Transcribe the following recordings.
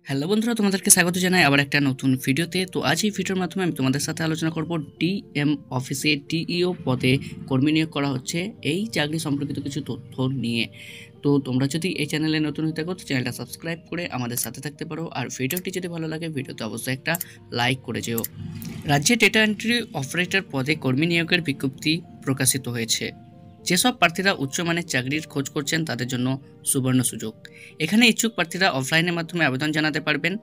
Hello বন্ধুরা, তোমাদেরকে স্বাগত জানাই আবার একটা নতুন ভিডিওতে। তো আজ এই ভিডিওর মাধ্যমে আমি তোমাদের সাথে আলোচনা করব ডিএম অফিসে টিইও পদে কর্মী নিয়োগ করা হচ্ছে এই চাকরি সম্পর্কিত কিছু তথ্য নিয়ে। তো তোমরা যদি এই চ্যানেলে নতুন হয়ে থাকো তো চ্যানেলটা সাবস্ক্রাইব করে আমাদের সাথে থাকতে পারো, আর ভিডিওটি যদি ভালো লাগে ভিডিওতে অবশ্যই একটা লাইক করে যেও। রাজ্যে ডেটা এন্ট্রি অপারেটর পদে কর্মী নিয়োগের বিজ্ঞপ্তি প্রকাশিত হয়েছে। যেসব প্রার্থীরা উচ্চমানের চাকরির খোঁজ করছেন তাদের জন্য সুবর্ণ সুযোগ। এখানে ইচ্ছুক প্রার্থীরা অফলাইনের মাধ্যমে আবেদন জানাতে পারবেন।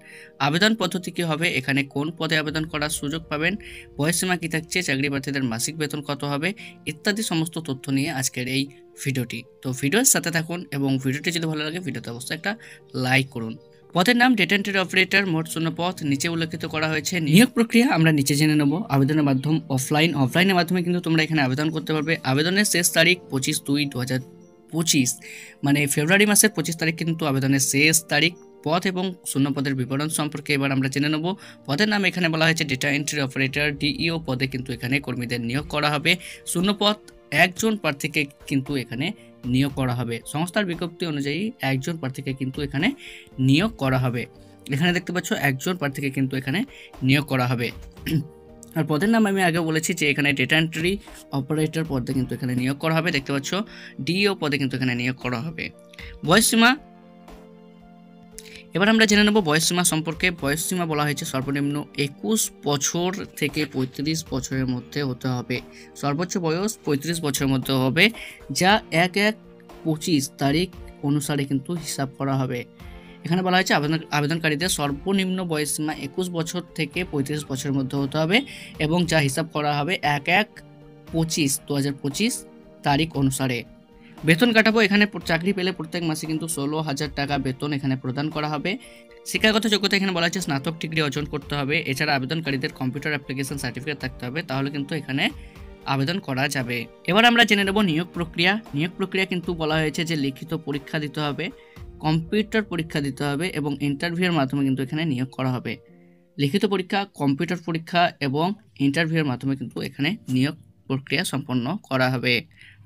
আবেদন পদ্ধতি কী হবে, এখানে কোন পদে আবেদন করার সুযোগ পাবেন, বয়সসীমা কী থাকছে, চাকরি প্রার্থীদের মাসিক বেতন কত হবে ইত্যাদি সমস্ত তথ্য নিয়ে আজকের এই ভিডিওটি। তো ভিডিওর সাথে থাকুন এবং ভিডিওটি যদি ভালো লাগে ভিডিওতে অবশ্যই একটা লাইক করুন। পদের নাম ডেটা এন্ট্রি অপারেটর, মোট 0 পদ নিচে উল্লেখিত করা হয়েছে। নিয়োগ প্রক্রিয়া আমরা নিচে জেনে নেব। আবেদনের মাধ্যম অফলাইনের মাধ্যমে কিন্তু তোমরা এখানে আবেদন করতে পারবে। আবেদনের শেষ তারিখ 25/2/2025, মানে ফেব্রুয়ারি মাসের 25 তারিখ কিন্তু আবেদনের শেষ তারিখ। পদ এবং শূন্য পদের বিবরণ সম্পর্কে এবার আমরা জেনে নেব। পদের নাম এখানে বলা হয়েছে ডেটা এন্ট্রি অপারেটর, ডিইও পদে কিন্তু এখানে কর্মীদের নিয়োগ করা হবে। শূন্য পদ একজন প্রার্থীকে কিন্তু এখানে নিয়োগ করা হবে। সংস্থার বিজ্ঞপ্তি অনুযায়ী একজন প্রার্থীকে কিন্তু এখানে নিয়োগ করা হবে। এখানে দেখতে পাচ্ছ একজন প্রার্থীকে কিন্তু এখানে নিয়োগ করা হবে। আর পদের নাম আমি আগে বলেছি যে এখানে ডেটা এন্ট্রি অপারেটর পদে কিন্তু এখানে নিয়োগ করা হবে। দেখতে পাচ্ছ ডিও পদে কিন্তু এখানে নিয়োগ করা হবে। বয়সসীমা এবার আমরা জেনে নেব বয়সসীমা সম্পর্কে। বয়সসীমা বলা হয়েছে সর্বনিম্ন 21 বছর থেকে 35 বছরের মধ্যে হতে হবে। সর্বোচ্চ বয়স 35 বছরের মধ্যে হবে, যা 1/1/25 তারিখ অনুসারে কিন্তু হিসাব করা হবে। এখানে বলা হয়েছে আবেদনকারীদের সর্বনিম্ন বয়সসীমা 21 বছর থেকে 35 বছরের মধ্যে হতে হবে এবং যা হিসাব করা হবে 1/1/25/2025 তারিখ অনুসারে। বেতন কাঠামো এখানে চাকরি পেলে প্রত্যেক মাসে কিন্তু 16,000 টাকা বেতন এখানে প্রদান করা হবে। শিক্ষাগত যোগ্যতা এখানে বলা হচ্ছে স্নাতক ডিগ্রি অর্জন করতে হবে। এছাড়া আবেদনকারীদের কম্পিউটার অ্যাপ্লিকেশন সার্টিফিকেট থাকতে হবে, তাহলে কিন্তু এখানে আবেদন করা যাবে। এবার আমরা জেনে নেব নিয়োগ প্রক্রিয়া। নিয়োগ প্রক্রিয়া কিন্তু বলা হয়েছে যে লিখিত পরীক্ষা দিতে হবে, কম্পিউটার পরীক্ষা দিতে হবে এবং ইন্টারভিউয়ের মাধ্যমে কিন্তু এখানে নিয়োগ করা হবে। লিখিত পরীক্ষা, কম্পিউটার পরীক্ষা এবং ইন্টারভিউয়ের মাধ্যমে কিন্তু এখানে নিয়োগ প্রক্রিয়া সম্পন্ন করা হবে।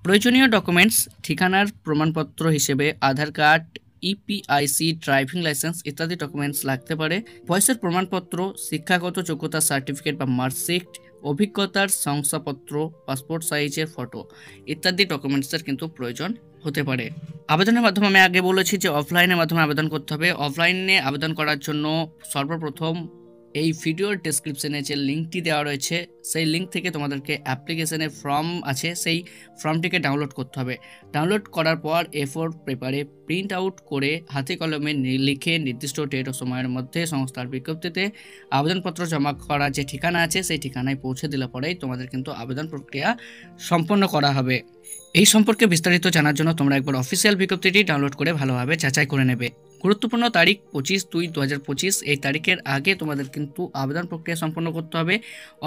প্রয়োজনীয় ডকুমেন্টস ঠিকানার প্রমাণপত্র হিসেবে আধার কার্ড, ইপিআইসি, ড্রাইভিং লাইসেন্স ইত্যাদি ডকুমেন্টস লাগতে পারে। বয়সের প্রমাণপত্র, শিক্ষাগত যোগ্যতা সার্টিফিকেট বা মার্কশিট, অভিজ্ঞতার শংসাপত্র, পাসপোর্ট সাইজের ফটো ইত্যাদি ডকুমেন্টসের কিন্তু প্রয়োজন হতে পারে। আবেদনের মাধ্যমে আমি আগে বলেছি যে অফলাইনের মাধ্যমে আবেদন করতে হবে। অফলাইনে আবেদন করার জন্য সর্বপ্রথম এই ভিডিওর ডেসক্রিপশনে যে লিঙ্কটি দেওয়া রয়েছে সেই লিঙ্ক থেকে তোমাদেরকে অ্যাপ্লিকেশনের ফর্ম আছে, সেই ফর্মটিকে ডাউনলোড করতে হবে। ডাউনলোড করার পর A4 পেপারে প্রিন্ট আউট করে হাতে কলমে লিখে নির্দিষ্ট ডেট ও সময়ের মধ্যে সংস্থার বিজ্ঞপ্তিতে আবেদনপত্র জমা করার যে ঠিকানা আছে সেই ঠিকানায় পৌঁছে দিলে পরেই তোমাদের কিন্তু আবেদন প্রক্রিয়া সম্পন্ন করা হবে। এই সম্পর্কে বিস্তারিত জানার জন্য তোমরা একবার অফিসিয়াল বিজ্ঞপ্তিটি ডাউনলোড করে ভালোভাবে যাচাই করে নেবে। গুরুত্বপূর্ণ তারিখ 25/2/2025, এই তারিখের আগে তোমাদের কিন্তু আবেদন প্রক্রিয়া সম্পন্ন করতে হবে।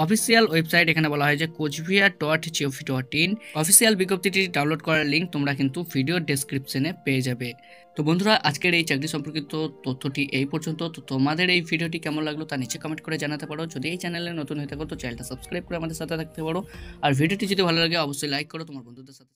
অফিসিয়াল ওয়েবসাইট এখানে বলা হয় যে কোচবিহার.gov.in। অফিসিয়াল বিজ্ঞপ্তিটি ডাউনলোড করার লিঙ্ক তোমরা কিন্তু ভিডিও ডেসক্রিপশনে পেয়ে যাবে। তো বন্ধুরা, আজকের এই চাকরি সম্পর্কিত তথ্যটি এই পর্যন্ত। তো তোমাদের এই ভিডিওটি কেমন লাগলো তা নিচে কমেন্ট করে জানাতে পারো। যদি এই চ্যানেলে নতুন হয়ে থাকো তো চ্যানেলটা সাবস্ক্রাইব করে আমাদের সাথে থাকতে পারো, আর ভিডিওটি যদি ভালো লাগে অবশ্যই লাইক করো তোমার বন্ধুদের সাথে।